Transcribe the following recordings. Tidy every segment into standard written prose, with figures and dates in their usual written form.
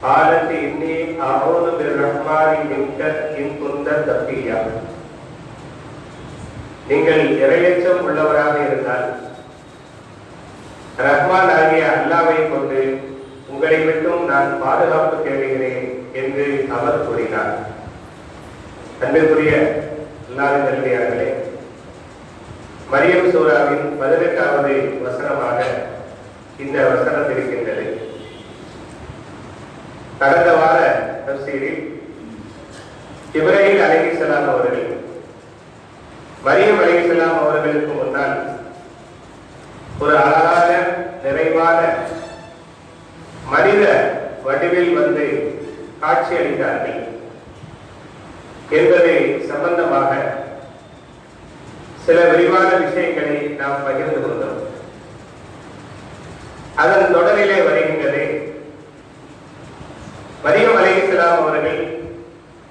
قالت إني أعوذ بالرحمن منك إن كنت تقيا. நீங்கள் இறையச்சம் உள்ளவராக இருந்தால் ரஹ்மான் ஆகிய அல்லாஹ்வை கொண்டு உங்களை விட்டும் நான் பாதுகாப்பு தேடுகிறேன் என்று அவர் கூறினார். அன்பிற்குரிய அல்லாஹ்வின் நல்லடியார்களே, மரியம் சூராவின் 18வது வசனமாக இந்த வசனம் இருக்கின்றது. கடந்த வார தஃசீரில் இப்ராஹீம் அலைஹிஸ்ஸலாம் அவர்கள் மரியம் அலைஹிஸ்ஸலாம் அவர்களுக்கு முன்னால் ஒரு அழகான நிறைவான மனித வடிவில் வந்து காட்சி அளித்தார்கள் என்பதை சம்பந்தமாக சில விரிவான விஷயங்களை நாம் பகிர்ந்து கொண்டோம். அதன் தொடரிலே வருகின்றது, மரியம் அலைஹிஸ்ஸலாம் அவர்கள்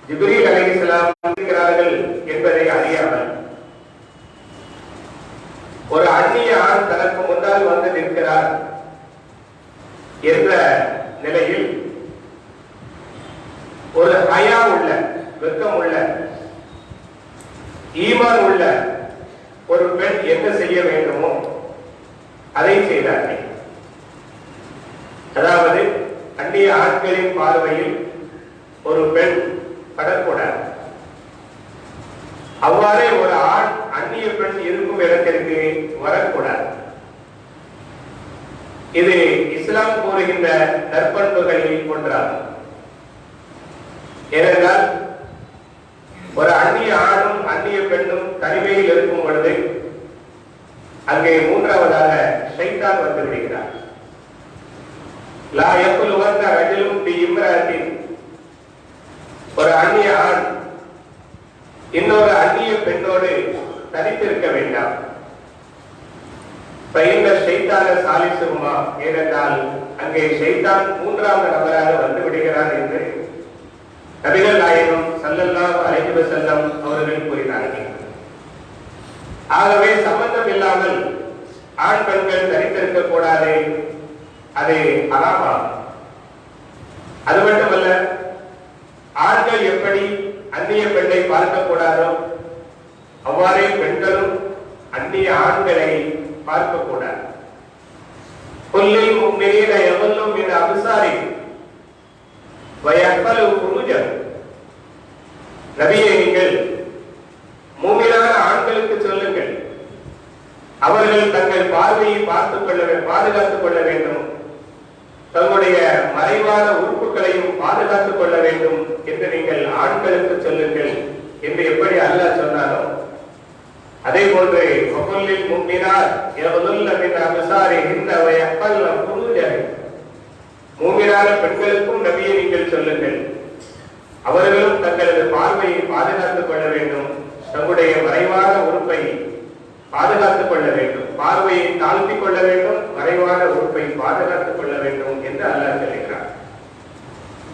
ஜிப்ரீல் அலைஹிஸ்ஸலாம் இருக்கிறார்கள் என்பதை அறியாமல் ஒரு அந்நிய ஆண் தனக்கு முன்னால் வந்து நிற்கிறார் என்ற நிலையில் ஒரு ஹயா உள்ள, வெட்கம் உள்ள, ஈமான் உள்ள ஒரு பெண் என்ன செய்ய வேண்டுமோ அதை செய்தார்கள். அதாவது அந்நிய ஆண்களின் பார்வையில் ஒரு பெண் படக்கூடாது. அவ்வாறே ஒரு ஆண் அந்நிய பெண் இருக்கும் இடத்திற்கு வரக்கூடாது. இது இஸ்லாம் கூறுகின்ற நற்பண்புகளில் ஒன்றாகும். ஏனென்றால் ஒரு அந்நிய ஆணும் அந்நிய பெண்ணும் தனிமையில் இருக்கும் பொழுது அங்கே மூன்றாவதாக ஷைத்தான் வந்து விடுகிறார். லா யக்குல் வந்த ரஜுலும் பி இம்ராத்தின், ஒரு அந்நிய ஆண் இன்னொரு அந்நிய பெண்ணோடு தனித்திருக்க வேண்டாம். பயின்ற ஷைத்தான சாலிசுமா, ஏனென்றால் அங்கே ஷைத்தான் மூன்றாவது நபராக வந்து விடுகிறார் என்று நபிகள் நாயகம் ஸல்லல்லாஹு அலைஹி வஸல்லம் அவர்கள் கூறினார்கள். ஆகவே சம்பந்தம் இல்லாமல் ஆண் பெண்கள் தனித்திருக்க கூடாது, அது ஹராமாகும். அது மட்டுமல்ல, ஆண்கள் எப்படி அந்நிய பெண்ணை பார்க்கக்கூடாதோ அவ்வாறே பெண்களும் அந்நிய ஆண்களை பார்க்கக்கூடாது. குல்லில் முஃமினீன யகுல்லு மின் அப்சாரிஹிம் வயஹ்ஃபலு ஃபுரூஜஹும். நபியே, நீங்கள் மூமினான ஆண்களுக்கு சொல்லுங்கள், அவர்கள் தங்கள் பார்வையை பாதுகாத்துக் கொள்ள வேண்டும், தங்களுடைய மறைவான உறுப்புகளையும் பாதுகாத்துக் கொள்ள வேண்டும் என்று நீங்கள் ஆண்களுக்கு சொல்லுங்கள் என்று எப்படி அல்லாஹ் சொன்னாரோ அதே போன்று வகுல்லில் முஃமினாத் யகுல்லுன மின் அப்சாரிஹின்ன வயஹ்ஃபல்ன ஃபுரூஜஹும், மூமினான பெண்களுக்கும் நபியை நீங்கள் சொல்லுங்கள், அவர்களும் தங்களது பார்வையை பாதுகாத்துக் கொள்ள வேண்டும், தங்களுடைய மறைவான உறுப்பை பாதுகாத்துக் கொள்ள வேண்டும், பார்வையை தாழ்த்திக் கொள்ள வேண்டும், மறைவான உறுப்பை பாதுகாத்துக் கொள்ள வேண்டும் என்று அல்லாஹ் சொல்கிறார்.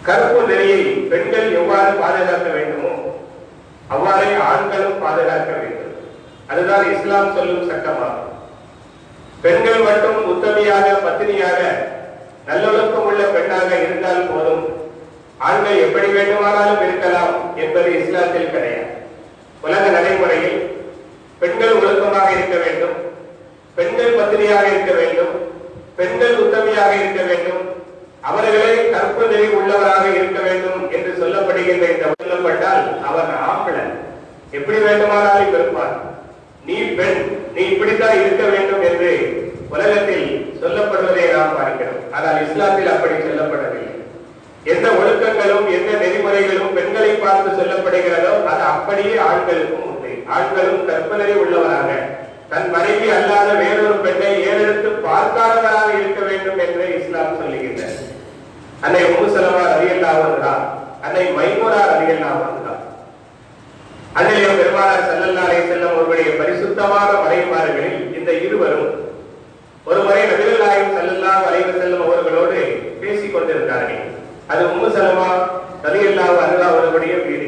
கற்பு நெறியை பெண்கள் எவ்வாறு பாதுகாக்க வேண்டுமோ அவ்வாறே ஆண்களும் பாதுகாக்க வேண்டும். அதுதான் இஸ்லாம் சொல்லும் சட்டமாகும். பெண்கள் மட்டும் உத்தமியாக, பத்தினியாக, நல்லொழுக்கம் உள்ள பெண்ணாக இருந்தால் போதும், ஆண்கள் எப்படி வேண்டுமானாலும் இருக்கலாம் என்பது இஸ்லாத்தில் கிடையாது. உலக நடைமுறையில் பெண்கள் ஒழுக்கமாக இருக்க வேண்டும், பெண்கள் பத்தினியாக இருக்க வேண்டும், பெண்கள் உத்தமியாக இருக்க வேண்டும், அவர்களே கற்பு நெறி உள்ளவராக இருக்க வேண்டும் என்று சொல்லப்படுகின்ற இந்த சொல்லப்பட்டால் அவர் ஆம்பளை, எப்படி வேண்டுமானாலும் இருப்பார். நீ பெண், நீ இப்படித்தான் இருக்க வேண்டும் என்று உலகத்தில் சொல்லப்படுவதை நாம் பார்க்கிறோம். ஆனால் இஸ்லாத்தில் அப்படி சொல்லப்படவில்லை. எந்த ஒழுக்கங்களும் எந்த நெறிமுறைகளும் பெண்களை பார்த்து சொல்லப்படுகிறதோ அது அப்படியே ஆண்களுக்கும் உண்டு. ஆண்களும் கற்பனை உள்ளவராக தன் மனைவி அல்லாத வேறொரு பெண்ணை ஏறெடுத்து பார்க்காதவராக இருக்க வேண்டும் என்று இஸ்லாம் சொல்லுகின்றது. அன்னை உம்மு ஸலமா ரலியல்லாஹு அன்ஹா, அன்னை மைமூனா ரலியல்லாஹு அன்ஹா, அன்னைய பெருமானார் ஸல்லல்லாஹு அலைஹி வஸல்லம் அவர்களுடைய பரிசுத்தமான மனைவிமார்களில் இந்த இருவரும் ஒருமுறை நபிகள் நாயகம் ஸல்லல்லாஹு அலைஹி வஸல்லம் அவர்களோடு பேசிக் கொண்டிருந்தார்கள். அது உம்மு ஸலமா ரலியல்லாஹு அன்ஹா அவர்களுடைய வீடு.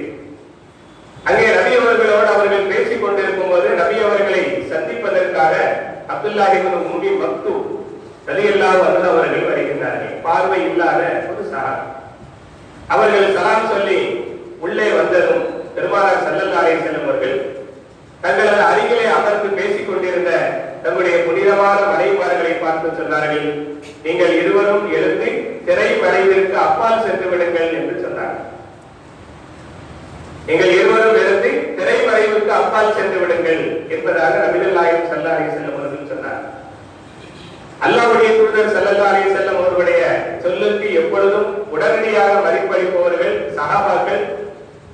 அங்கே நபி அவர்களோடு அவர்கள் பேசிக் கொண்டிருக்கும் போது நபி அவர்களை சந்திப்பதற்காக அப்துல்லாஹ் இப்னு உம்மி மக்தூம் ரலியல்லாஹு அன்ஹு அவர்கள் வருகின்றார்கள். பார்வை இல்லாத ஒரு சஹாபி. அவர்கள் சலாம் சொல்லி உள்ளே வந்ததும் பெருமானார் ஸல்லல்லாஹு அலைஹி வஸல்லம் அவர்கள் தங்களது அருகிலே அமர்ந்து பேசிக் கொண்டிருந்த தங்களுடைய புனிதமான மனைவிமார்களை பார்த்து சொன்னார்கள், நீங்கள் இருவரும் எழுந்து திரை மறைவிற்கு அப்பால் சென்று விடுங்கள் என்று சொன்னார். நீங்கள் இருவரும் எழுந்து திரை மறைவுக்கு அப்பால் சென்று விடுங்கள் என்பதாக நபிகள் நாயகம் ஸல்லல்லாஹு அலைஹி வஸல்லம் அவர்கள் சொன்னார். அல்லாஹ்வுடைய தூதர் ஸல்லல்லாஹு அலைஹி வஸல்லம் அவர்களுடைய சொல்லுக்கு எப்பொழுதும் உடனடியாக மதிப்பளிப்பவர்கள் சஹாபாக்கள்,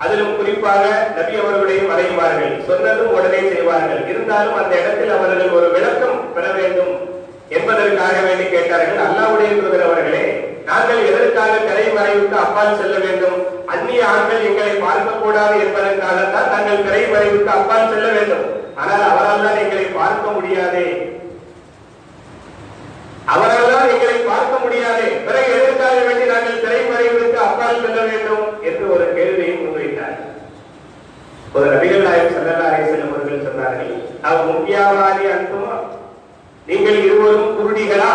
அதிலும் குறிப்பாக நபி அவர்களுடைய மனைவிமார்கள். சொன்னதும் உடனே செய்வார்கள். இருந்தாலும் அந்த இடத்தில் அவர்கள் ஒரு விளக்கம் பெற வேண்டும் என்பதற்காக வேண்டி கேட்டார்கள், அல்லாஹ்வுடைய தூதர் அவர்களே, நாங்கள் எதற்காக திரை மறைவுக்கு அப்பால் செல்ல வேண்டும்? அந்நிய ஆண்கள் எங்களை பார்க்க கூடாது என்பதற்காகத்தான் நாங்கள் திரை மறைவுக்கு அப்பால் செல்ல வேண்டும். ஆனால் அவரால் தான் எங்களை பார்க்க முடியாது, அவரால் தான் எங்களை பார்க்க முடியாது, பிறகு எதற்காக வேண்டி நாங்கள் திரை மறைவுக்கு அப்பால் செல்ல வேண்டும் என்று ஒரு கேள்வியை முன்வைத்தார். ஒரு நபிகள் நாயகம் ஸல்லல்லாஹு அலைஹி வஸல்லம் அவர்கள் சொன்னார்கள், அவ் முக்கியவாதி அன்துமா, நீங்கள் இருவரும் குருடிகளா?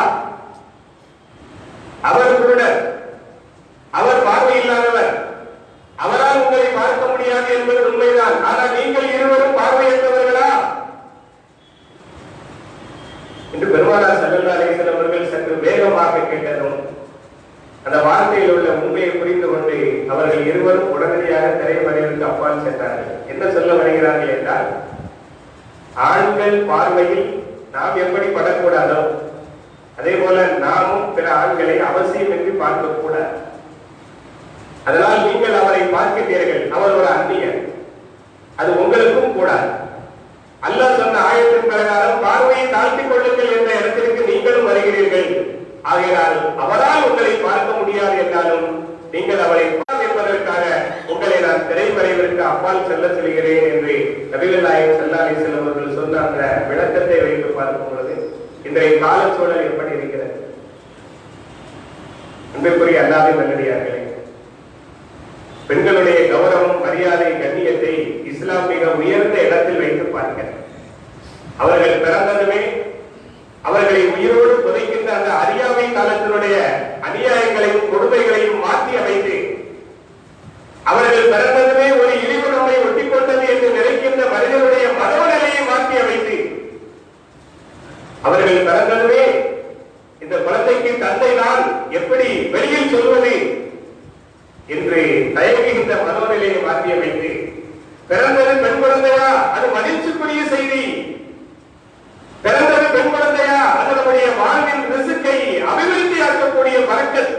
அவர் குருடர், அவர் பார்வை இல்லாதவர், அவரால் உங்களை பார்க்க முடியாது என்பது உண்மைதான். ஆனால் நீங்கள் இருவரும் பார்வையற்றவர்களா என்று பெருமானார் ஸல்லல்லாஹு அலைஹி வஸல்லம் அவர்கள் சற்று வேகமாக கேட்டதும் அந்த வார்த்தையில் உள்ள உண்மையை புரிந்து கொண்டு அவர்கள் இருவரும் உடனடியாக திரைமறைவுக்கு அப்பால் சென்றார்கள். என்ன சொல்ல வருகிறார்கள் என்றால், ஆண்கள் பார்வையில் நாம் எப்படி படக்கூடாதோ அதே போல நாமும் பிற ஆண்களை அவசியமின்றி பார்க்க கூடாது. அதனால் நீங்கள் அவரை பார்க்கிறீர்கள், அவர் ஒரு அந்நியர், அது உங்களுக்கும் கூடாது. அல்லாஹ் சொன்ன ஆயத்தின் பிரகாரம் பார்வையை தாழ்த்திக் கொள்ளுங்கள் என்ற இடத்திற்கு நீங்களும் வருகிறீர்கள். ஆகையால் அவரால் உங்களை பார்க்க முடியாது என்றாலும் நீங்கள் அவரை என்பதற்காக உங்களை நான் திரைமறைவிற்கு அப்பால் செல்ல சொல்கிறேன் என்று நபிகள் நாயகம் ஸல்லல்லாஹு அலைஹி வஸல்லம் அவர்கள் சொன்ன அந்த விளக்கத்தை வைத்து பார்க்கும் பொழுது இன்றைய கால சூழல் எப்படி இருக்கிறது? அன்பிற்குரிய அல்லாஹ்வின் நல்லடியார்களே, பெண்களுடைய கௌரவம், மரியாதை, கண்ணியத்தை இஸ்லாம் மிக உயர்ந்த இடத்தில் வைத்து பார்க்க, அவர்கள் பிறந்ததுமே அவர்களை உயிரோடு புதைக்கின்ற அந்த அறியாமை காலத்தினுடைய அநியாயங்களையும் கொடுமைகளையும் மாற்றி அமைத்து, அவர்கள் பிறந்ததுமே ஒரு இழிவு நம்மை ஒட்டிக்கொண்டது என்று நினைக்கின்ற மனிதனுடைய மனோநிலையை மாற்றி அமைத்து, அவர்கள் பிறந்ததுமே இந்த குழந்தைக்கு தந்தை நான் எப்படி வெளியில் சொல்வது என்று தயங்குகின்ற மனோநிலையை மாற்றி அமைத்து, பிறந்தது பெண் குழந்தையா அது மகிழ்ச்சிக்குரிய செய்தி, பிறந்தது பெண் குழந்தையா அது நம்முடைய வாழ்வின் ரிசுக்கை அபிவிருத்தியாக்கக்கூடிய பரக்கத்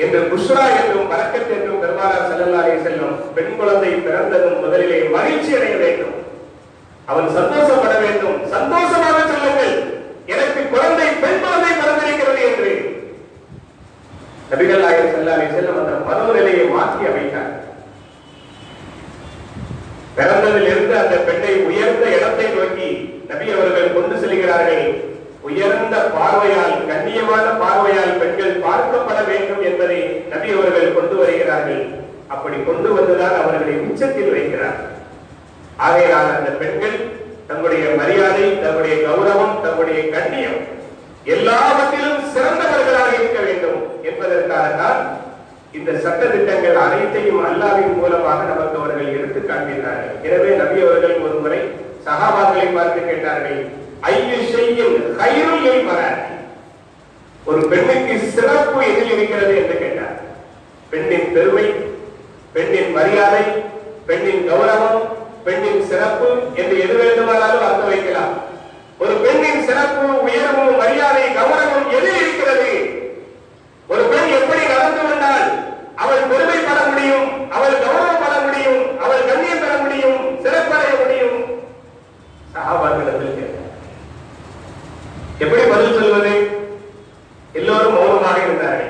என்று புஷ்ரா என்றும் பரக்கத் என்றும் பெருமானார் ஸல்லல்லாஹு அலைஹி வஸல்லம் பெண் குழந்தை பிறந்ததும் முதலிலே மகிழ்ச்சி அடைய வேண்டும், அவன் சந்தோஷப்பட வேண்டும். சந்தோஷமாக சொல்லுங்கள், எனக்கு குழந்தை பெண் குழந்தை பிறந்திருக்கிறது என்று நபிகள் நாயகம் ஸல்லல்லாஹு அலைஹி வஸல்லம் அந்த மனோநிலையை மாற்றி அமைத்தார். பிறந்ததிலிருந்து அந்த பெண்ணை உயர்ந்த இடத்தை நோக்கி நபி அவர்கள் கொண்டு செல்கிறார்கள். உயர்ந்த பார்வையால், கண்ணியமான பார்வையால் பெண்கள் பார்க்கப்பட வேண்டும் என்பதை நபி அவர்கள் கொண்டு வருகிறார்கள். அப்படி கொண்டு வந்துதான் அவர்களை உச்சத்தில் வைக்கிறார். ஆகையால் அந்த பெண்கள் தங்களுடைய மரியாதை, தங்களுடைய கௌரவம், தங்களுடைய கண்ணியம் எல்லாவற்றிலும் சிறந்தவர்களாக இருக்க வேண்டும் என்பதற்காகத்தான் இந்த சட்ட திட்டங்கள் அனைத்தையும் அல்லாஹ்வின் மூலமாக நமக்கு அவர்கள் எடுத்து காண்பித்தார்கள். எனவே நபி அவர்கள் ஒரு முறை சஹாபாக்களை பார்த்து கேட்டார்கள், ஐயு ஷையின் கைருல் லில் மராத்தி, ஒரு பெண்ணுக்கு சிறப்பு எதில் இருக்கிறது என்று கேட்டார். பெண்ணின் பெருமை, பெண்ணின் மரியாதை, பெண்ணின் கௌரவம், பெண்ணின் சிறப்பு என்று எது வேண்டுமானாலும் அர்த்தம் வைக்கலாம். ஒரு பெண்ணின் சிறப்பு, உயர்வு, மரியாதை, கௌரவம் எது இருக்கிறது? ஒரு பெண் எப்படி நடந்து கொண்டால் அவள் பெருமைப்பட முடியும், அவள் கௌரவப்பட முடியும், அவள் கண்ணியம் பெற முடியும், சிறப்படைய முடியும்? சஹாபாக்களிடத்தில் கேட்டார். எப்படி பதில் சொல்வது? எல்லோரும் மௌனமாக இருந்தார்கள்.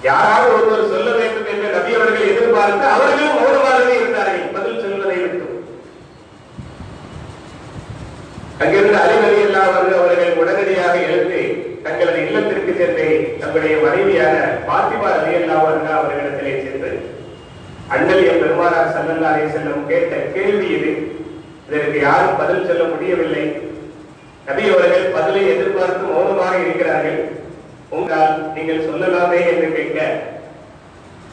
யாராவது ஒருவர் சொல்ல வேண்டும் என்று நபி அவர்கள் எதிர்பார்த்து அவர்களும் மௌனமாகவே இருந்தார்கள் பதில் சொல்வதை விட்டு. அங்கிருந்து அலி ரலியல்லாஹு அன்ஹு அவர்கள் உடனடியாக எழுந்து தங்களது இல்லத்திற்கு சென்று தங்களுடைய மனைவியான பாத்திமா ரலியல்லாஹு அன்ஹா அவர்களிடத்திலே சென்று, அண்ணல் என் பெருமானார் ஸல்லல்லாஹு அலைஹி வஸல்லம் கேட்ட கேள்வி இது, இதற்கு யாரும் பதில் சொல்ல முடியவில்லை. நபி அவர்கள் பதிலை எதிர்பார்த்து மௌனமாக இருக்கிறார்கள். உங்களால் நீங்கள் சொல்லலாமே என்று கேட்க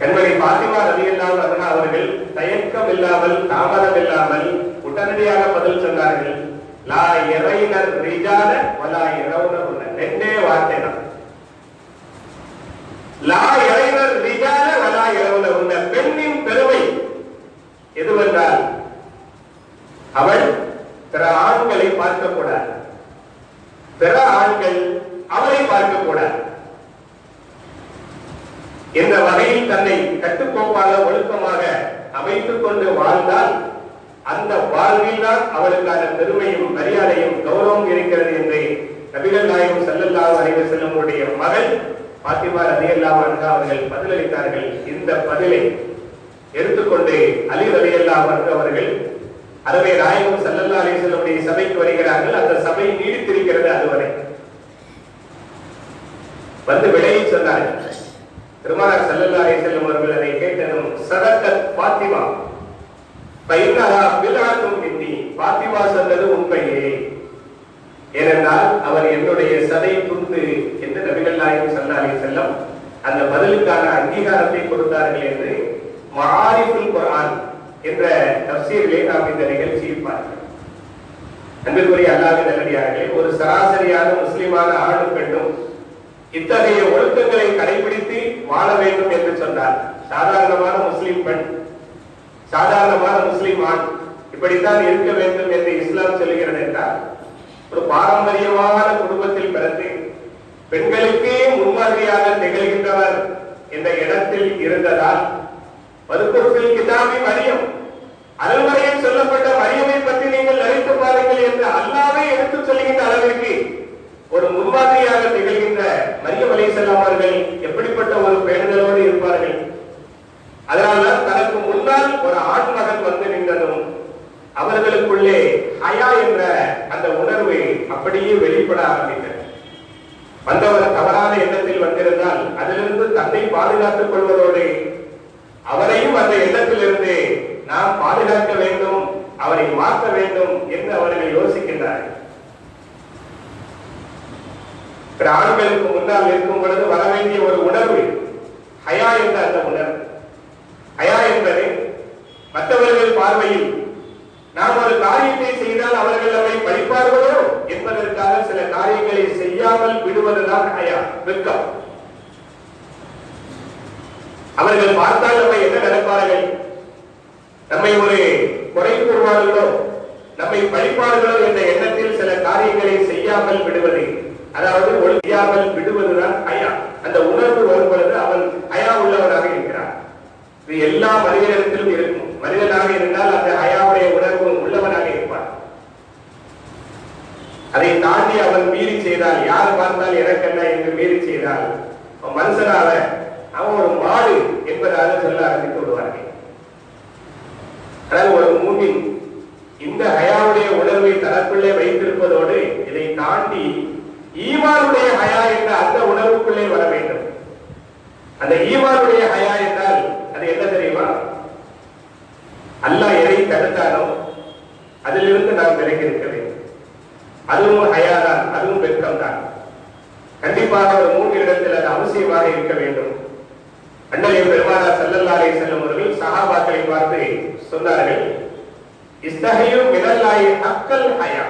கண்மணி பாத்திமா ரலியல்லாஹு அன்ஹா அவர்கள் தயக்கம் இல்லாமல் தாமதம் இல்லாமல் உடனடியாக பதில் சொன்னார்கள். லா யரைனர் ரிஜால வலா யரவுனஹுன்ன. ரெண்டே வார்த்தை தான். லா யரைனர் ரிஜால வலா யரவுனஹுன்ன. பெண்ணின் பெருமை எதுவென்றால் அவள் பிற ஆண்களை பார்க்கக்கூடாது, பிற ஆண்கள் அவளை பார்க்கக்கூடாது. இந்த வகையில் தன்னை கட்டுக்கோப்பாக ஒழுக்கமாக அமைத்துக் கொண்டு வாழ்ந்தால் அந்த வாழ்வில் தான் அவளுக்கான பெருமையும் மரியாதையும் கௌரவம் இருக்கிறது என்று நபிகள் நாயகம் ஸல்லல்லாஹு அலைஹி வஸல்லம் உடைய மகள் பாத்திமா ரலியல்லாஹு அன்ஹா அவர்கள் பதிலளித்தார்கள். இந்த பதிலை எடுத்துக்கொண்டு அலி ரலியல்லாஹு அன்ஹு அவர்கள் அருமை நாயகம் ஸல்லல்லாஹு அலைஹி வஸல்லம் உடைய சபைக்கு வருகிறார்கள். அந்த சபை நீடித்திருக்கிறது. அதுவரை வந்து விடையை சொன்னார்கள். பெருமானார் ஸல்லல்லாஹு அலைஹி வஸல்லம் அவர்கள் அதை கேட்டதும் சதகத் பாத்திமா பைன்னஹா பில்அத்தும் மின்னி. பாத்திமா சொன்னது உண்மையே, ஏனென்றால் அவர் என்னுடைய சதை துண்டு என்று நபிகள் நாயகம் ஸல்லல்லாஹு அலைஹி வஸல்லம் அந்த பதிலுக்கான அங்கீகாரத்தை கொடுத்தார்கள் என்று மஆரிஃபுல் குர்ஆன் என்ற தஃசீரிலே நாம் இந்த நிகழ்ச்சியில் பார்க்கிறோம். அன்பிற்குரிய அல்லாஹ்வின் நல்லடியார்களே, ஒரு சராசரியான முஸ்லிமான ஆணும் பெண்ணும் இத்தகைய ஒழுக்கங்களை கடைபிடித்து வாழ வேண்டும் என்று சொன்னார். சாதாரணமான முஸ்லிம் பெண், சாதாரணமான முஸ்லிம் ஆண் இப்படித்தான் இருக்க வேண்டும் என்று இஸ்லாம் சொல்லுகிறது என்றால், ஒரு பாரம்பரியமான குடும்பத்தில் பிறந்து பெண்களுக்கே முன்மாதிரியாக திகழ்கின்றவர் என்ற இடத்தில் இருந்ததால் மதுக்குறிப்பில் கிதாபி மரியம், அருள்மறையில் சொல்லப்பட்ட மரியமை பற்றி நீங்கள் நினைத்து பாருங்கள் என்று அல்லாஹ்வே எடுத்து சொல்லுகின்ற அளவிற்கு ஒரு முன்மாதிரியாக திகழ்கின்ற மரியம் அலைஹிஸ்ஸலாம் அவர்கள் எப்படிப்பட்ட ஒரு பேணுதலோடு இருப்பார்கள். அதனால்தான் தனக்கு முன்னால் ஒரு ஆண் மகன் வந்து நின்றதும் அவர்களுக்குள்ளே ஹயா என்ற அந்த உணர்வு அப்படியே வெளிப்பட ஆரம்பித்தது. வந்தவர் தவறான எண்ணத்தில் வந்திருந்தால் அதிலிருந்து தன்னை பாதுகாத்துக் கொள்வதோடு அவரையும் அந்த எண்ணத்திலிருந்து நாம் பாதுகாக்க வேண்டும், அவரை மாற்ற வேண்டும் என்று அவர்கள் யோசிக்கின்றார்கள். ஆண்களுக்கு முன்னால் இருக்கும் பொழுது வர வேண்டிய ஒரு உணர்வு ஹயா என்ற அந்த உணர்வு. ஹயா என்பது மற்றவர்கள் பார்வையில் நாம் ஒரு காரியத்தை செய்தால் அவர்கள் நம்மை படிப்பார்களோ என்பதற்காக சில காரியங்களை செய்யாமல் விடுவதுதான் ஹயா, வெட்கம். அவர்கள் பார்த்தால் நம்மை என்ன நினைப்பார்கள், நம்மை ஒரு குறை கூறுவார்களோ, நம்மை படிப்பார்களோ என்ற எண்ணத்தில் சில காரியங்களை செய்யாமல் விடுவது, அதாவது ஒழுங்காமல் விடுவதுதான் ஹயா. அந்த உணர்வு வரும் பொழுது அவன் ஹயா உள்ளவராக இருக்கிறார். இது எல்லா மனிதனிடத்திலும் இருக்கும். மனிதனாக இருந்தால் அந்த ஹயாவுடைய உணர்வு உள்ளவனாக இருப்பார். அதை தாண்டி அவன் மீறி செய்தால், யார் பார்த்தால் எனக்கென்ன என்று மீறி செய்தால் மனுஷனாக அவன் ஒரு மாடு என்பதாக சொல்ல ஆரம்பித்து விடுவார்கள். அதாவது ஒரு மூமின் இந்த ஹயாவுடைய உணர்வை தனக்குள்ளே வைத்திருப்பதோடு இதை தாண்டி ஈமானுடைய ஹயா என்ற அந்த உணர்வுக்குள்ளே வர வேண்டும். அந்த ஈமானுடைய ஹயா என்றால் அது என்ன தெரியுமா? அல்லாஹ் எதை தடுத்தானோ அதிலிருந்து நாம் விலகி இருக்க வேண்டும். அதுவும் ஹயா தான், அதுவும் வெட்கம் தான். கண்டிப்பாக ஒரு மூன்று இடத்தில் அது அவசியமாக இருக்க வேண்டும். அண்ணல் பெருமானார் ஸல்லல்லாஹு அலைஹி வஸல்லம் அவர்கள் சஹாபாக்களை பார்த்து சொன்னார்கள், இஸ்தஹியு மினல்லாஹி ஹக்கல் ஹயா.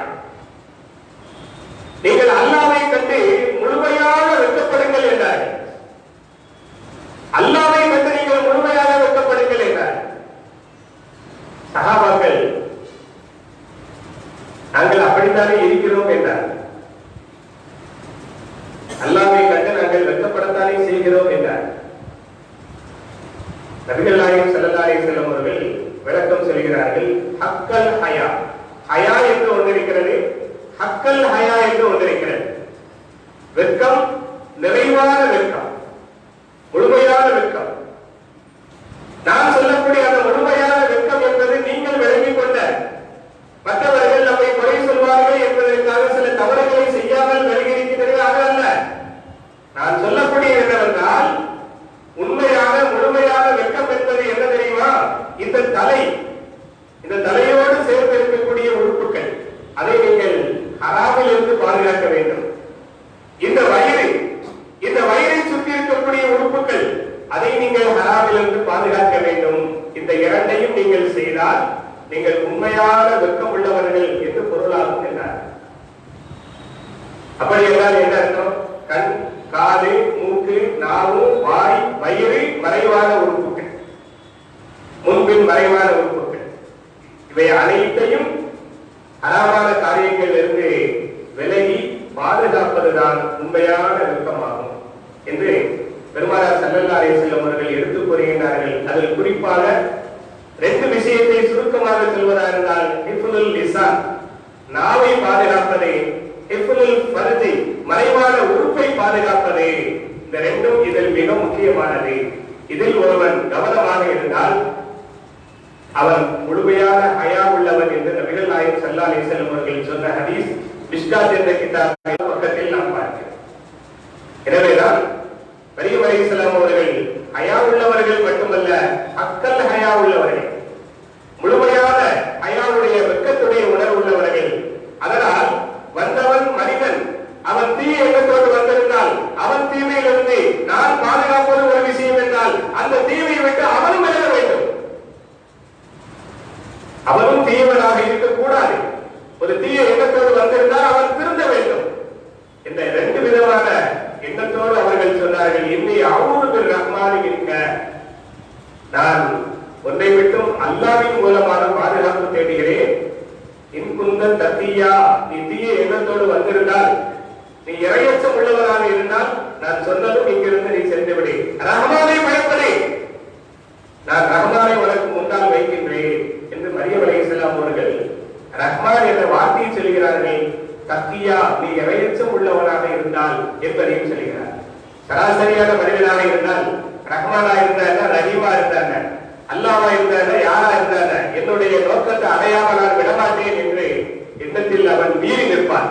நீங்கள் அல்லாஹ்வை கண்டு முழுமையாக வெட்கப்படுங்கள் என்றார்கள். அல்லாஹ்வை கண்டு நீங்கள் முழுமையாக வெட்கப்படுங்கள் என்றார்கள். சஹாபாக்கள் நாங்கள் அப்படித்தானே இருக்கிறோம் என்றார்கள். அல்லாஹ்வை கண்டு நாங்கள் வெட்கப்படத்தானே செய்கிறோம் என்றார்கள். நபிகள் நாயகம் ஸல்லல்லாஹு அலைஹி வஸல்லம் அவர்கள் விளக்கம் சொல்கிறார்கள், ஹக்கல் ஹயா. ஹயா என்று ஒன்று இருக்கிறது, ஹக்கல் ஹயா என்று ஒன்று இருக்கிறது. வெட்கம், நிறைவான வெட்கம், முழுமையான வெட்கம். நான் சொல்லக்கூடிய அந்த முழுமையான வெட்கம் என்பது நீங்கள் விளங்கிக் கொண்ட மற்றவர்கள் நம்மை குறை சொல்வார்கள் என்பதற்காக சில தவறுகளை செய்யாமல் விலகியிருக்கிறது அல்ல. நான் சொல்லக்கூடிய என்னவென்றால் உண்மையாக முழுமையான வெட்கம் என்பது என்ன தெரியுமா? இந்த தலை, இந்த தலையோடு சேர்ந்து இருக்கக்கூடிய உறுப்புகள், அதை நீங்கள் ஹராமில் இருந்து பாதுகாக்க வேண்டும். இந்த வயிறு, இந்த நீங்கள் ஹராமிலிருந்து பாதுகாக்க வேண்டும். இந்த இரண்டையும் நீங்கள் செய்தால் நீங்கள் உண்மையான வெட்கம் உள்ளவர்கள் என்று பொருளாகும் என்றார். அப்படி என்றால் என்ன அர்த்தம்? கண், காது, மூக்கு, நாவு, வாய், வயிறு மறைவான உறுப்புகள், முன்பின் மறைவான உறுப்புகள், இவை அனைத்தையும் ஹராமான காரியங்கள் இருந்து விலகி பாதுகாப்பதுதான் உண்மையான வெட்கமாகும் என்று பெருமானார் ஸல்லல்லாஹு அலைஹி வஸல்லம் அவர்கள் எடுத்துக் கூறுகின்றார்கள். அதில் குறிப்பாக 2 விஷயத்தை சுருக்கமாக சொல்வதாக இருந்தால், ஹிஃபுல் லிசான் நாவை பாதுகாப்பது, ஹிஃபுல் ஃபர்ஜி மறைவான உறுப்பை பாதுகாப்பது. இந்த ரெண்டும் இதில் மிக முக்கியமானது. இதில் ஒருவன் கவனமாக இருந்தால் அவன் முழுமையான ஹயா உள்ளவன் என்று நபிகள் நாயகம் ஸல்லல்லாஹு அலைஹி வஸல்லம் அவர்கள் சொன்ன ஹதீஸ் மிஷ்காத் என்ற கிதாபில் பக்கத்தில் நாம் பார்க்கிறோம். எனவேதான் மரியம் அலைஹிஸ்ஸலாம் அவர்கள் ஹயா உள்ளவர்கள் மட்டுமல்ல, அக்கல் ஹயா உள்ளவர்கள், முழுமையான ஹயாவுடைய வெட்கத்துடைய உணர்வு உள்ளவர்கள். அதனால் வந்தவன் மனிதன் அவன் தீய எண்ணத்தோடு வந்திருந்தால் அவன் தீமையிலிருந்து நான் பாதுகாப்பது ஒரு விஷயம் என்றால் அந்த தீமையை விட்டு அவனும் விலக வேண்டும். அவனும் தீயவனாக இருக்கக்கூடாது. ஒரு தீய எண்ணத்தோடு வந்திருந்தால் அவன் திருந்த வேண்டும். இந்த 2 விதமான எண்ணத்தோடு அவர்கள் சொன்னார்கள், இன்னை அவுது ரஹ்மானி இருக்க, நான் ஒன்றை விட்டும் அல்லாஹ்வின் மூலமான பாதுகாப்பு தேடுகிறேன். இன்குந்த தத்தியா, நீ தீய எண்ணத்தோடு வந்திருந்தால், நீ இறையச்சம் உள்ளவராக இருந்தால் நான் சொன்னதும் இங்கிருந்து நீ சென்று விடு. ரஹ்மானை பயப்படு, நான் ரஹ்மானை உனக்கு முன்னால் வைக்கின்றேன் என்று மரியம் அலைஹிஸ்ஸலாம் அவர்கள் ரஹ்மான் என்ற வார்த்தையை சொல்கிறார்கள். தக்கியா, நீ இறையச்சம் உள்ளவனாக இருந்தால் என்பதையும் சொல்கிறார். சராசரியான மனிதனாக இருந்தால், ரஹ்மானா இருந்தாங்க, ரஹீமா இருந்தாங்க, அல்லாஹ்வா இருந்தாங்க, யாரா இருந்தாங்க, என்னுடைய நோக்கத்தை அடையாமல் நான் விடமாட்டேன் என்று எண்ணத்தில் அவன் மீறி நிற்பான்.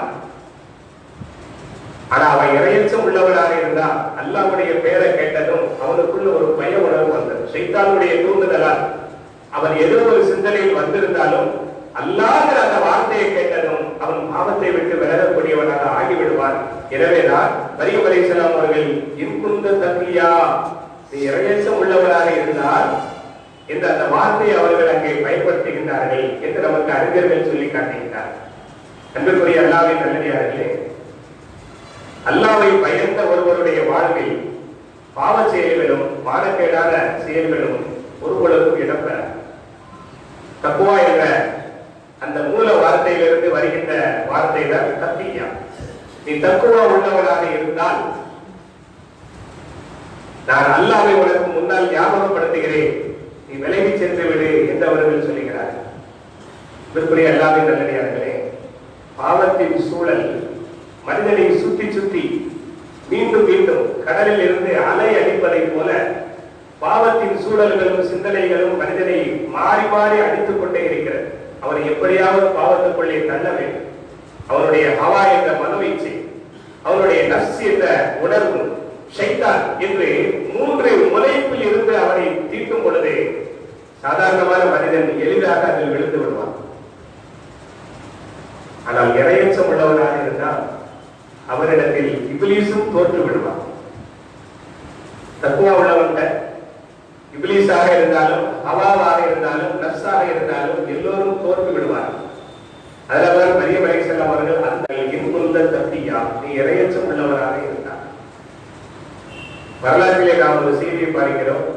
ஆனா அவன் இறையச்சம் உள்ளவனாக இருந்தா அல்லாஹ்வுடைய பெயரை கேட்டதும் அவனுக்குள்ள ஒரு பய உணர்வு வந்தது. ஷைத்தானுடைய தூண்டுதலால் அவன் ஏதோ ஒரு சிந்தனையில் வந்திருந்தாலும் அல்லாஹ்ங்கிற அந்த வார்த்தையை கேட்டதும் அவன் பாவத்தை விட்டு விலகக்கூடியவனாக ஆகிவிடுவான். எனவேதான் மரியம் அலைஹிஸ்ஸலாம் அவர்கள் இன்குந்த தக்கியா, நீ இறையச்சம் உள்ளவராக இருந்தால் என்ற அந்த வார்த்தையை அவர்கள் அங்கே பயன்படுத்துகின்றார்கள் என்று நமக்கு அறிஞர்கள் சொல்லி காட்டுகின்றார். அன்புக்குரிய அல்லாஹ்வின் நல்லடியார்களே, அல்லாஹ்வை பயந்த ஒருவருடைய வாழ்வில் பாவ செயல்களும் மானக்கேடான செயல்களும் ஒருபொழுதும் இடம்பெற. தக்வா என்ற அந்த மூல வார்த்தையிலிருந்து வருகின்ற வார்த்தை தான் தக்கியா. நீ தக்குவா உள்ளவனாக இருந்தால் நான் அல்லாஹ்வை உனக்கு முன்னால் ஞாபகப்படுத்துகிறேன், நீ விலகி சென்று விடு என்று அவர்கள் சொல்லுகிறார்கள். இதற்குரிய அல்லாஹ்வின் நல்லடியார்களே, பாவத்தின் சூழல் மனிதனை சுத்தி சுத்தி மீண்டும் மீண்டும் கடலில் இருந்து அலை அடிப்பதை போல பாவத்தின் சூழல்களும் சிந்தனைகளும் மனிதனை மாறி மாறி அடித்துக் கொண்டே இருக்கிறது. அவரை எப்படியாவது பாவத்துக்குள்ளே தள்ள வேண்டும். அவருடைய ஹவா என்ற மனோயிச்சை, அவருடைய நஃப்ஸ் என்ற உணர்வு, ஷைத்தான் என்று 3 முனைப்பில் இருந்து அவரை தீட்டும் பொழுது சாதாரணமான மனிதன் எளிதாக அதில் விழுந்து விடுவான். ஆனால் இறையச்சம் உள்ளவனாக இருந்தால் அவரிடத்தில் இப்லீஸும் தோற்று விடுவான். தக்வா உள்ளவன் இப்லீஸாக இருந்தாலும், ஹவாவாக இருந்தாலும், நஃப்ஸாக இருந்தாலும் எல்லோரும் தோற்று விடுவார். அதனால்தான் மரியம் அலைஹிஸ்ஸலாம் அவர்கள் அந்த இன்குந்த தக்கியா, நீ இறையச்சம் உள்ளவராக இருந்தார். வரலாற்றிலே நாம் ஒரு செய்தியை பார்க்கிறோம்.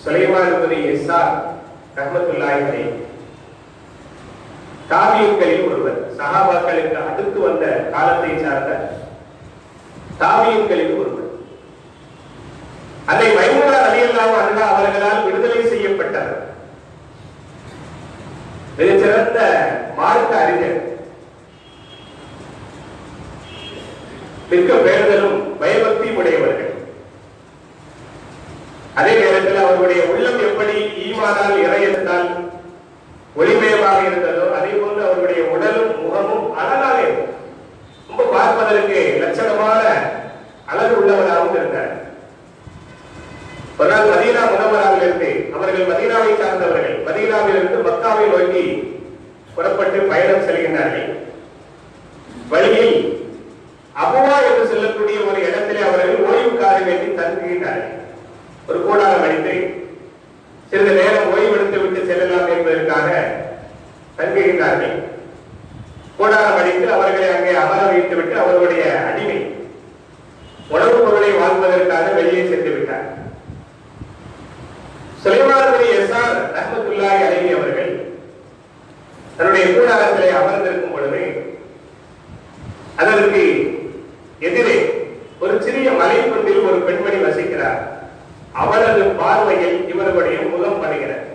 சுலைமான் இப்னு யஸார் ரஹ்மத்துல்லாஹி அலைஹி தாபியீன்களில் ஒருவர், சஹாபாக்களுக்கு அடுத்து வந்த காலத்தை சார்ந்த தாபியீன்களில் ஒருவர். அதை மைமூனா ரலியல்லாஹு அன்ஹா அவர்களால் விடுதலை செய்யப்பட்டவர். மிகச்சிறந்த மார்க்க அறிஞர், மிக்க பேறுதலும் பயபக்தி உடையவர்கள். அதே நேரத்தில் அவருடைய உள்ளம் எப்படி ஈமானால் இறையத்தால் ஒளிமயமாக இருந்ததோ அதே போன்று அவருடைய உடலும் முகமும் அழகாக இருக்கும். ரொம்ப பார்ப்பதற்கு லட்சணமான அழகு உள்ளவராகவும் இருந்தார். ஒரு நாள் மதீனா முனவராவில் இருந்து, அவர்கள் மதீனாவை சார்ந்தவர்கள், மதீனாவிலிருந்து மக்காவை நோக்கி புறப்பட்டு பயணம் செல்கின்றார்கள். வழியில் அபுவா என்று சொல்லக்கூடிய ஒரு இடத்திலே அவர்கள் ஓய்வுக்காக வேண்டி தங்குகின்றார்கள். ஒரு கூடாரம் அடித்து சிறிது நேரம் ஓய்வெடுத்து விட்டு செல்லலாம் என்பதற்காக தங்குகின்றார்கள். கூடாரம் அடித்து அவர்களை அங்கே அமர வைத்து விட்டு அவர்களுடைய அடிமை உணவுப் பொருளை வாங்குவதற்காக வெளியே சென்று விட்டார். சுலைமான் பின் யஸார் ரஹ்மத்துல்லாஹி அலைஹி அவர்கள் தன்னுடைய கூடாரத்திலே அமர்ந்திருக்கும் பொழுது அதற்கு எதிரே ஒரு சிறிய மலைக்குன்றில் ஒரு பெண்மணி வசிக்கிறார். அவரது பார்வையில் இவர்களுடைய முகம் படுகிறது.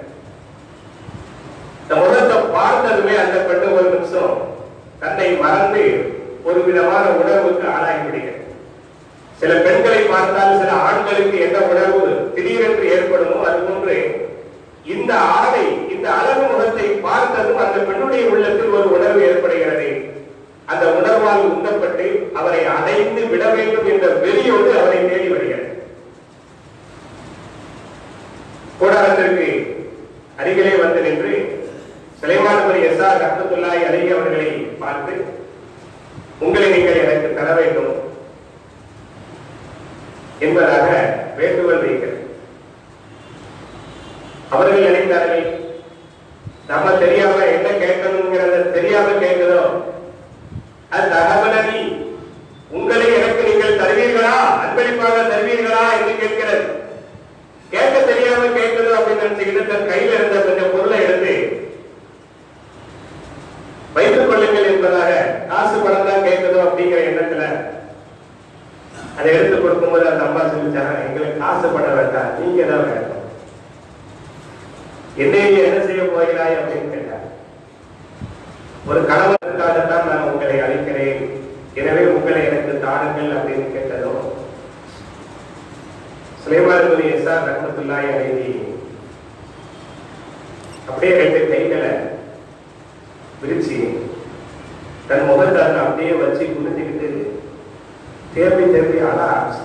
இந்த முகத்தை பார்த்ததுமே அந்த பெண்ணு ஒரு நிமிஷம் தன்னை மறந்து ஒரு விதமான உணர்வுக்கு ஆளாகிவிடுகிறது. சில பெண்களை பார்த்தால் சில ஆண்களுக்கு எந்த உணர்வு திடீரென்று ஏற்படுமோ அதுபோன்று இந்த ஆடை இந்த அழகு முகத்தை பார்த்ததும் அந்த பெண்ணுடைய உள்ளத்தில் ஒரு உணர்வு ஏற்படுகிறது. அந்த உணர்வால் உந்தப்பட்டு அவரை அடைந்து விட வேண்டும் என்ற வெறியோடு அவரை தேடி வருகிறது. கூடாரத்திற்கு அருகிலே வந்து நின்று சுலைமான் பின் யஸார் ரஹ்மத்துல்லாஹி அலைஹி அவர்களை பார்த்து, உங்களை நீங்கள் எனக்கு தர வேண்டும் என்பதாக வேண்டுகோள் வைக்கிறது. அவர்கள் நினைத்தார்கள், நம்ம தெரியாம என்ன கேட்கணுங்கிறத தெரியாம கேட்குதோ அது தகவலி, உங்களை எனக்கு நீங்கள் தருவீர்களா, அன்பளிப்பாக தருவீர்களா என்று கேட்கிறது. கேட்க தெரியாம கேட்குதோ அப்படின்னு நினைச்சுக்கிட்டு தன் கையில இருந்த கொஞ்சம் பொருளை எடுத்து வைத்துக் கொள்ளுங்கள் என்பதாக, காசு பணம் தான் கேட்குதோ அப்படிங்கிற எண்ணத்துல அதை எடுத்து கொடுக்கும்போது அந்த அம்மா சொல்லிச்சாங்க, எங்களுக்கு காசு பணம் வேண்டாம், நீங்க தான் வேணும், என்னை என்ன செய்ய போகிறாய் அப்படின்னு கேட்டார். ஒரு கணவனுக்காகத்தான் நான் உங்களை அழைக்கிறேன், எனவே உங்களை எனக்கு தாருங்கள் அப்படின்னு கேட்டதும் சுலைமான் பின் யஸார் ரஹ்மத்துல்லாஹி அலைஹி அப்படியே ரெண்டு கைகளை விரிச்சு தன் முகத்தை அப்படியே வச்சு குளிச்சுக்கிட்டு தேர்வி தேர்வி அழ ஆரம்பிச்சு.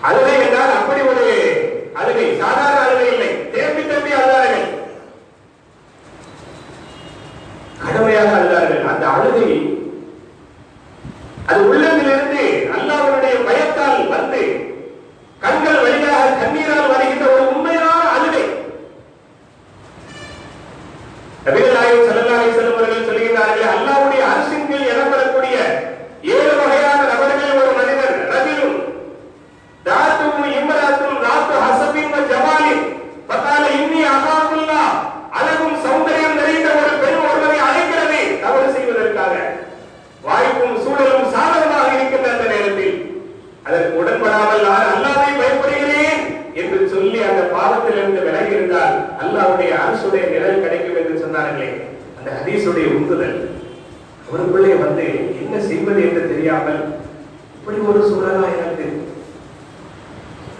அழுகை என்றால் அப்படி ஒரு அழுகை, சாதாரண அழுகை இல்லை, தேர்வி தேர்வி அழுதார்கள், கடுமையாக அழுதார்கள். அந்த அழுகை அது உள்ளத்திலிருந்து அல்லாஹ்வுடைய பயத்தால் வந்து கண்கள் வழியாக கண்ணீரால் வருகின்ற ஒரு உண்மையான அழுகை. நபிகள் நாயகம் ஸல்லல்லாஹு அலைஹி வஸல்லம் அவர்கள் சொல்கிறார்கள், அல்லாஹ்வுடைய அர்ஷின் கீழ் இடம்பெறக்கூடிய 7 வகையான நபர்கள் ஒரு மனிதர், ரஜுலுன் தாத்துஹு இம்ராத்துன் ராத்து ஹஸபின் வ ஜமாலின் ஃபகால இன்னி அகாஃபுல்லாஹ், அழகும் சௌந்தரியம் நிறைந்த ஒரு பெண் ஒருவரை அழைக்கிறது தவறு செய்வதற்காக, வாய்ப்பும் சூழலும் சாதகமாக இருக்கின்ற அந்த நேரத்தில் அதற்கு உடன்படாமல் நான் அல்லாஹ்வை பயப்படுகிறேன் என்று சொல்லி அந்த பாவத்திலிருந்து விலகி இருந்தால் அல்லாஹ்வுடைய அர்ஷுடைய நிழல் கிடைக்கும் என்று சொன்னார்களே, அந்த ஹதீஸுடைய உந்துதல் அவருக்குள்ளே வந்து என்ன செய்வது என்று தெரியாமல் இப்படி ஒரு சூழலா எனக்கு,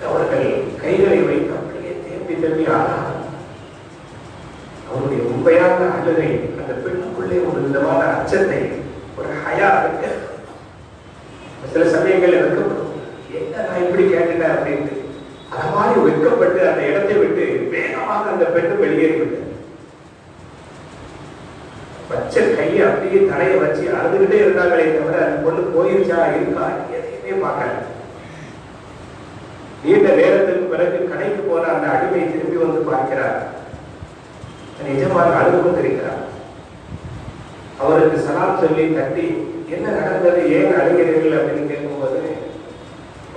அவர்கள் கைகளை வைத்து அப்படியே தேம்பி தேம்பி ஆனார். அவருடைய உண்மையான அழுகை அந்த பெண்ணுக்குள்ளே ஒரு விதமான அச்சத்தை, ஒரு ஹயா இருக்க, சில சமயங்கள் வெட்கப்படும், என்ன நான் இப்படி கேட்டுட்டேன் அப்படின்ட்டு அது மாதிரி வெட்கப்பட்டு அந்த இடத்தை விட்டு வேகமாக அந்த பெண்ணு வெளியேறிவிட்டது. பச்சை கையை அப்படியே தலையை வச்சு அழுதுகிட்டே இருந்தாங்களே தவிர அந்த பொண்ணு போயிருச்சா இருக்கா எதையுமே பார்க்கல. நீண்ட நேரத்துக்கு பிறகு கடைக்கு போன அந்த அடிமை திரும்பி வந்து பார்க்கிறார், நிஜமாக அழுது கொண்டிருக்கிறார். அவருக்கு சலாம் சொல்லி தட்டி, என்ன நடந்தது, ஏன் அழுகிறீர்கள் அப்படின்னு கேட்கும்போது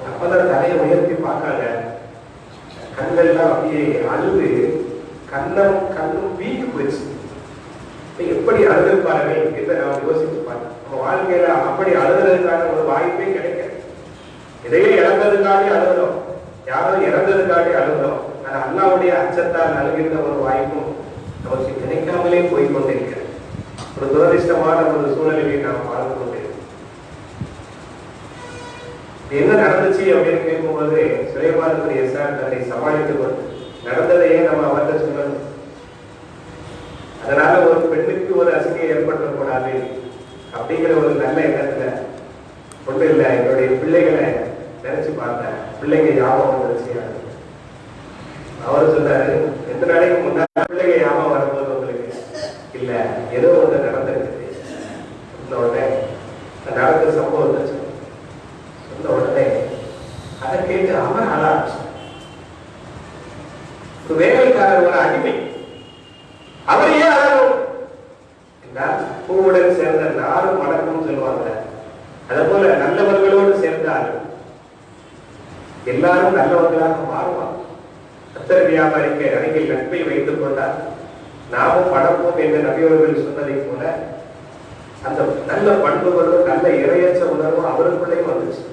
அப்பதான் தலையை உயர்த்தி பார்க்காங்க, கண்கள்லாம் அப்படியே அழுது கண்ணும் வீங்கி போயிடுச்சு. எப்படி அழுதுப்பார்கள் என்று நாம் யோசித்து பார்த்தோம். நம்ம வாழ்க்கையில அப்படி அழுதுறதுக்கான ஒரு வாய்ப்பே கிடைக்காது. இதையே இழந்ததுக்காண்டி அழுகிறோம், யாரோ இறந்ததுக்காண்டி அழுகிறோம். ஆனா அல்லாஹ்வுடைய அச்சத்தால் அழுகின்ற ஒரு வாய்ப்பும் நமக்கு கிடைக்காமலே போய்கொண்டிருக்கிறது. ஒரு துரதிஷ்டமான ஒரு சூழ்நிலையை நாம் வாழ்ந்து கொண்டிருக்கிறோம். என்ன நடந்துச்சு அப்படின்னு கேட்கும்போது சுலைமான் பின் யஸார் தன்னை சமாளித்துக் கொண்டு நடந்ததையே நம்ம அவர்கிட்ட சொல்லணும். அதனால ஒரு பெண்ணுக்கு ஒரு அசிங்கம் ஏற்படக்கூடாது அப்படிங்கிற ஒரு நல்ல எண்ணத்துல ஒண்ணு இல்லை, என்னுடைய பிள்ளைகளை நினைச்சு பார்த்தேன், பிள்ளைங்க ஞாபகம் வந்துருச்சு. அவர் சொன்னாரு, 2 நாளைக்கு முன்னாடி பிள்ளைங்க ஞாபகம் வரும்போது உங்களுக்கு இல்ல ஏதோ ஒன்று நடந்திருக்குது. சொன்ன உடனே நடந்த சம்பவத்தை சொன்ன உடனே அதை கேட்டு அவன் அழ ஆரம்பிச்சான். வேலைக்காரர் ஒரு அடிமை, அவர் ஏன் அழகும் என்றால் பூவுடன் சேர்ந்த நாரும் மணக்கும் சொல்லுவாங்க. அதே போல நல்லவர்களோடு சேர்ந்தால் எல்லாரும் நல்லவர்களாக மாறுவார். அத்தர் வியாபாரிக்கு அருகில் நட்பை வைத்துக் கொண்டார் நாமும் பணப்போம் என்று நபியவர்கள் சொன்னதை போல அந்த நல்ல பண்புகளும் நல்ல இறையற்ற உணர்வும் அவருக்குள்ளேயும் வந்துச்சு.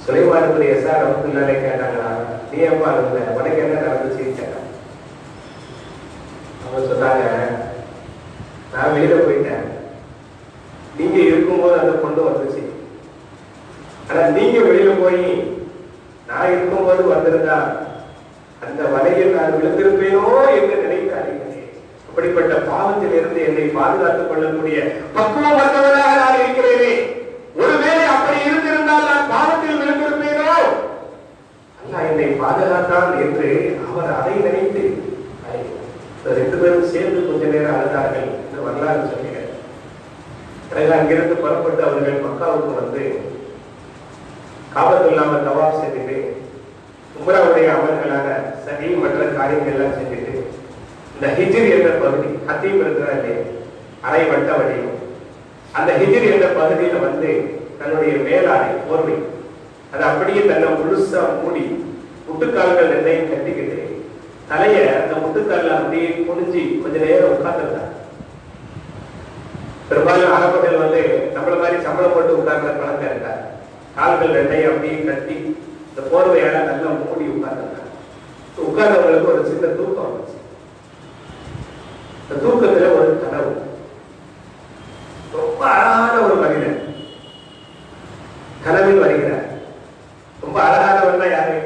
சுலைமான் எஸ்ஆர் ரஹ்மத்துல்லாஹி கேட்டாங்களா, நீ எப்பா இருந்த, உனக்கு என்ன நடந்துச்சுன்னு கேட்டாங்க. அவங்க சொன்னாங்க, நான் வெளியில போயிட்டேன், நீங்க இருக்கும்போது அந்த பொண்ணு வந்துச்சு. ஆனா நீங்க வெளியில போய் நான் இருக்கும்போது வந்திருந்தா அந்த வலையில் நான் விழுந்திருப்பேனோ என்று நினைத்தார்கள். அப்படிப்பட்ட பாவத்தில் இருந்து என்னை பாதுகாத்துக் கொள்ளக்கூடிய பக்குவமற்றவராக நான் இருக்கிறேனே, ஒருவேளை அப்படி இருந்திருந்தால் நான் பாவத்தில் விழுந்திருப்பேனோ, அல்லாஹ் என்னை பாதுகாத்தான் என்று அவர் அதை நினைத்து 2 பேரும் சேர்ந்து கொஞ்ச நேரம் அழுதார்கள் என்று வரலாறு சொல்கிறார். பிறகு அங்கிருந்து புறப்பட்டு அவர்கள் மக்காவுக்கு வந்து காபத்துல்லாம தவாப் செஞ்சுட்டு உம்ராவுடைய அமல்களான சஹீ மற்ற காரியங்கள் எல்லாம் செஞ்சுட்டு இந்த ஹிஜ்ர் என்ற பகுதி, ஹத்தீம் இருக்கிறார் இல்லையா, அரை வட்ட வடிவம், அந்த ஹிஜ்ர் என்ற பகுதியில வந்து தன்னுடைய மேலாடை போர்வை அதை அப்படியே தன்னை முழுசா மூடி முட்டுக்கால்கள் ரெண்டையும் கட்டிக்கிட்டு தலைய அந்த முட்டுக்கால்ல அப்படியே குனிஞ்சி கொஞ்ச நேரம் உட்கார்ந்துருந்தார். பெரும்பாலும் அரபர்கள் வந்து நம்மள மாதிரி சம்பளம் போட்டு உட்கார்ந்த பழக்கம் இருக்கார். கால்கள் ரெண்டையும் அப்படியே கட்டி இந்த போர்வையால நல்லா மூடி உட்கார்ந்துருந்தார். உட்கார்ந்தவங்களுக்கு ஒரு சின்ன தூக்கம் வந்துச்சு. இந்த தூக்கத்துல ஒரு கனவு, ரொம்ப அழகான ஒரு மனிதன் கனவில் வருகிறார். ரொம்ப அழகானவர்னா யாரு?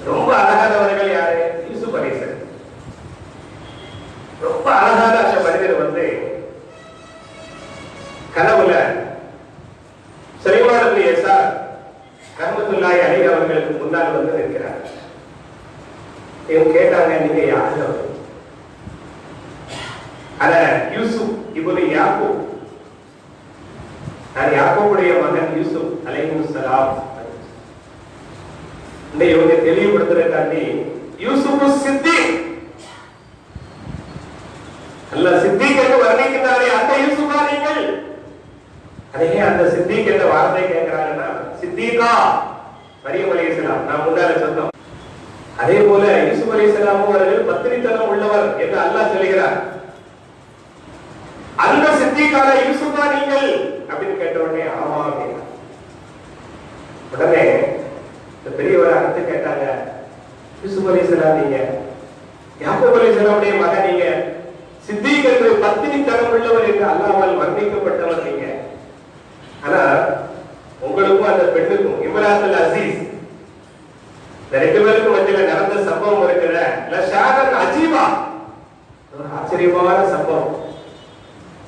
ரொம்ப அழகானவர்கள் யாரு? யூசுப் அலைஹிஸ்ஸலாம். ரொம்ப அழகான அந்த மனிதர் வந்து கனவுல சுலைமான் இப்னு யஸார் ரஹ்மத்துல்லாஹி அலைஹி அவர்களுக்கு முன்னால் வந்து நிற்கிறார். இவங்க கேட்டாங்க, நீங்க யாரு? அத யூசுப் இப்னு யாக்கூப், நான் யாக்கூபுடைய மகன் யூசுப் அலைஹிஸ்ஸலாம். இந்த இவங்க தெளிவுபடுத்துறதுக்காண்டி யூசுப் சித்திக், அல்லாஹ் சித்திக் என்று வர்ணிக்கிறாரே அந்த யூசுஃபா நீங்கள்? அதே அந்த சித்திக் என்ற வார்த்தை கேட்கிறாங்கன்னா சித்திகா மரியம் அலைஹிஸ்ஸலாம் நான் முன்னால சொன்னோம். அதே போல யூசுப் அலைஹிஸ்ஸலாம் அவர்கள் பத்தினித்தனம் உள்ளவர் என்று அல்லாஹ் சொல்கிறார். அந்த சித்திகால யூசுஃபா நீங்கள் அப்படின்னு கேட்ட உடனே ஆமா அப்படின்னா உடனே இந்த பெரியவர் அடுத்து கேட்டாங்க, யூசுப் அலைஹிஸ்ஸலாம் நீங்க, யாக்கூப் அலைஹிஸ்ஸலாமுடைய மகன் நீங்க, சித்திக் என்று பத்தினித்தனம் உள்ளவர் என்று அல்லாஹ்வால் வர்ணிக்கப்பட்டவர் நீங்க. ஆனா உங்களுக்கும் அந்த பெண்ணுக்கும் இம்ராத்துல் அசீஸ் இந்த 2 பேருக்கும் மத்தியில நடந்த சம்பவம் இருக்கிற லஷாகன் அஜீபா, ஒரு ஆச்சரியமான சம்பவம்.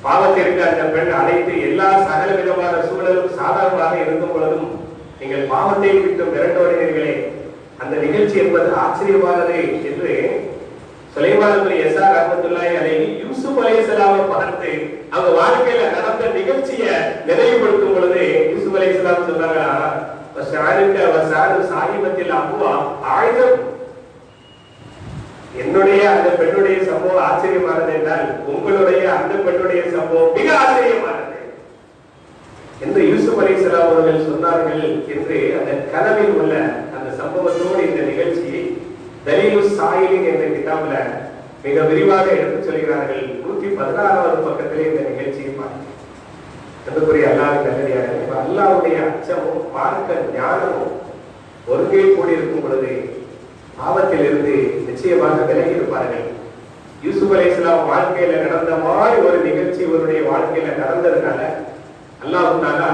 பாவத்திற்கு அந்த பெண் அழைத்து எல்லா சகல விதமான சூழலும் சாதாரணமாக இருக்கும் பொழுதும் நீங்கள் பாவத்தை விட்டு மிரண்டோடினீர்களே, அந்த நிகழ்ச்சி என்பது ஆச்சரியமானது என்று சுலைமான் இப்னு யஸார் ரஹ்மத்துல்லாஹி அலைஹி யூசுப் அலைஹிஸ்ஸலாமை பார்த்து அவங்க வாழ்க்கையில நடந்த நிகழ்ச்சியை நினைவுபடுத்தும் பொழுது யூசுப் அலைஹிஸ்ஸலாம் சொன்னாங்க, என்னுடைய அந்த பெண்ணுடைய சம்பவம் ஆச்சரியமானது என்றால் உங்களுடைய அந்த பெண்ணுடைய சம்பவம் மிக ஆச்சரியமானது என்று யூசுப் அலைஹிஸ்ஸலாம் அவர்கள் சொன்னார்கள் என்று அந்த கனவில் உள்ள அந்த சம்பவத்தோடு இந்த நிகழ்ச்சியை தலீலுஸ் சாயிலின் என்ற கிதாபில மிக விரிவாக எடுத்துச் சொல்கிறார்கள். 116வது பக்கத்திலே இந்த நிகழ்ச்சியை பார்க்கிறேன். அன்புக்குரிய அல்லாஹ்வின் நல்லடியார்களே, அல்லாஹ்வுடைய அச்சமும் மார்க்க ஞானமும் ஒருங்கே கூடியிருக்கும் பொழுது பாவத்தில் இருந்து நிச்சயமாக விலகி இருப்பார்கள். யூசுப் அலைஹிஸ்ஸலாம் வாழ்க்கையில நடந்த மாதிரி ஒரு நிகழ்ச்சி இவருடைய வாழ்க்கையில நடந்ததுனால அல்லாஹ் தஆலா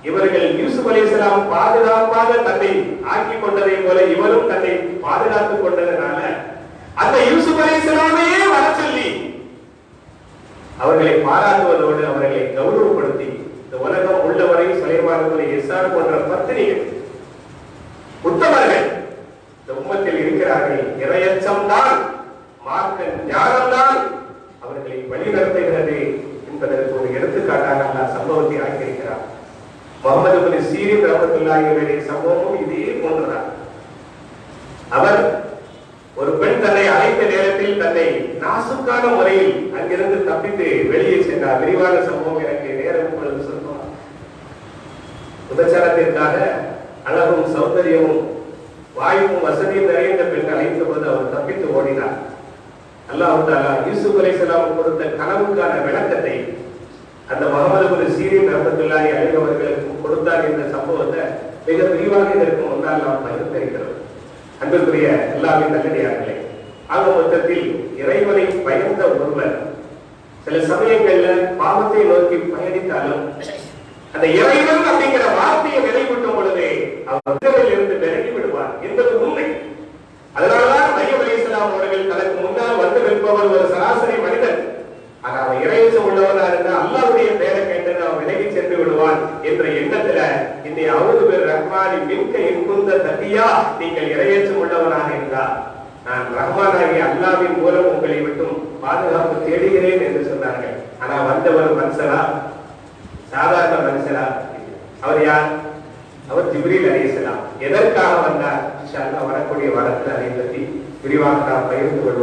இவர்கள் யூசுப் அலைஹிஸ்ஸலாம் பாதுகாப்பாக தன்னை ஆக்கி கொண்டதை போல இவரும் தன்னை பாதுகாத்துக் கொண்டதனால அந்த யூசுப் அலைஹிஸ்ஸலாமையே வர சொல்லி அவர்களை பாராட்டுவதோடு அவர்களை கௌரவப்படுத்தி இந்த உலகம் உள்ளவரை சுலைமான் இப்னு யஸார் போன்ற பத்தினிகள் உத்தமர்கள் இந்த உம்மத்தில் இருக்கிறார்கள். இறையச்சம் தான், மார்க்க ஞானம் தான் அவர்களை வழிநடத்துகிறது என்பதற்கு ஒரு எடுத்துக்காட்டாக அல்லாஹ் சம்பவத்தை ஆக்கியிருக்கிறார். முகமது பின் சீரின் ரஹ்மத்துல்லாஹி அலைஹி சம்பவமும் இதே போன்றுதான். அவர் ஒரு பெண் தன்னை அழைத்த நேரத்தில் தன்னை நாசுக்கான முறையில் அங்கிருந்து தப்பித்து வெளியே சென்றார். விரிவான சம்பவம் எனக்கு நேரம் பொழுது சொல்லுவார். உபச்சாரத்திற்காக அழகும் சௌந்தரியமும் வாயுவும் வசதியும் நிறைந்த பெண் அழைத்த போது அவர் தப்பித்து ஓடினார். அல்லாஹ் தஆலா யூசுப் அலைஹிஸ்ஸலாம் கொடுத்த கனவுக்கான விளக்கத்தை அந்த முகமது பின் சீரின் ரஹ்மத்துல்லாஹி அலைஹி அவர்களுக்கு கொடுத்தார் என்ற சம்பவத்தை மிக விரிவாக இதற்கு முன்னால் நாம் பகிர்ந்திருக்கிறோம். அன்புக்குரிய எல்லாவின் நல்லடியார்களே, ஆக மொத்தத்தில் இறைவனை பயந்த ஒருவர் சில சமயங்கள்ல பாவத்தை நோக்கி பயணித்தாலும் அந்த இறைவன் அப்படிங்கிற வார்த்தையை நினைவூட்டும் பொழுது அவர் இருந்து விலகி விடுவார் என்பது உண்மை. அதனால்தான் மரியம் அலைஹிஸ்ஸலாம் அவர்கள் தனக்கு முன்னால் வந்து நிற்பவர் ஒரு சராசரி மனிதன். ஆனால் அவன் இறையச்சம் உள்ளவனா இருந்தா அல்லாஹ்வுடைய பெயரை கேட்டு அவன் விலகி சென்று விடுவான் என்ற எண்ணத்துல இந்த அவுது பேர் ரஹ்மானி மின்க என்குந்த தட்டியா, நீங்கள் இறையச்சம் உள்ளவனாக இருந்தால் நான் ரஹ்மானாகிய அல்லாஹ்வின் மூலம் உங்களை விட்டும் பாதுகாப்பு தேடுகிறேன் என்று சொன்னார்கள். ஆனா வந்தவர் மனுஷனா, சாதாரண மனுஷனா? அவர் யார்? அவர் ஜிப்ரீல் அலைஹிஸ்ஸலாம். எதற்காக வந்தார்? இன்ஷா அல்லாஹ் வரக்கூடிய வாரத்தில் அதை பற்றி விரிவாக நாம் பகிர்ந்து கொள்வோம்.